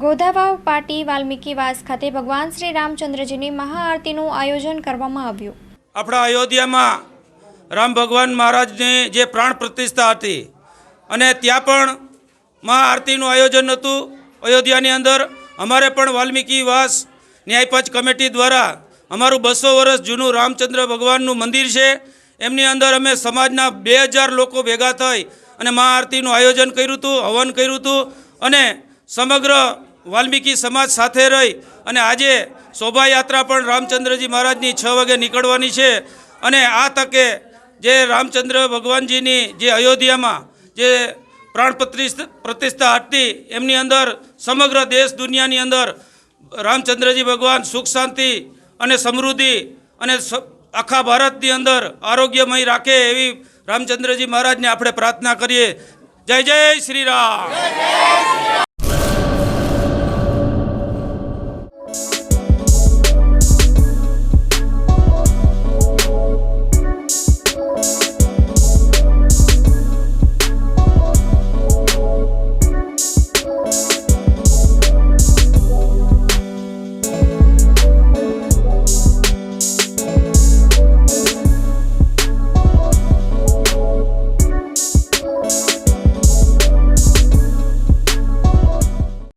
ગોધાવાવ પાટી વાલ્મીકીવાસ ખાતે ભગવાન શ્રી રામચંદ્રજીની મહાઆરતીનું આયોજન કરવામાં આવ્યું। આપણા અયોધ્યામાં રામ ભગવાન મહારાજની જે પ્રાણ પ્રતિષ્ઠા હતી અને ત્યાં પણ મહાઆરતીનું આયોજન હતું। અયોધ્યાની અંદર અમારે પણ વાલ્મીકીવાસ ન્યાયપંચ કમિટી દ્વારા અમારું 200 વર્ષ જૂનું રામચંદ્ર ભગવાનનું મંદિર છે, એમની અંદર અમે સમાજના 2000 લોકો ભેગા થઈ અને મહાઆરતીનું આયોજન કર્યું હતું, હવન કર્યું હતું અને સમગ્ર વાલ્મીકી સમાજ સાથે રહી અને આજે શોભાયાત્રા પણ રામચંદ્રજી મહારાજની 6 વાગે નીકળવાની છે। અને આ તકે જે રામચંદ્ર ભગવાનજીની જે અયોધ્યામાં જે પ્રાણ પ્રતિષ્ઠા હતી એમની અંદર સમગ્ર દેશ દુનિયાની અંદર રામચંદ્રજી ભગવાન સુખ શાંતિ અને સમૃદ્ધિ અને આખા ભારતની અંદર આરોગ્યમય રાખે એવી રામચંદ્રજી મહારાજને આપણે પ્રાર્થના કરીએ। જય જય શ્રી રામ।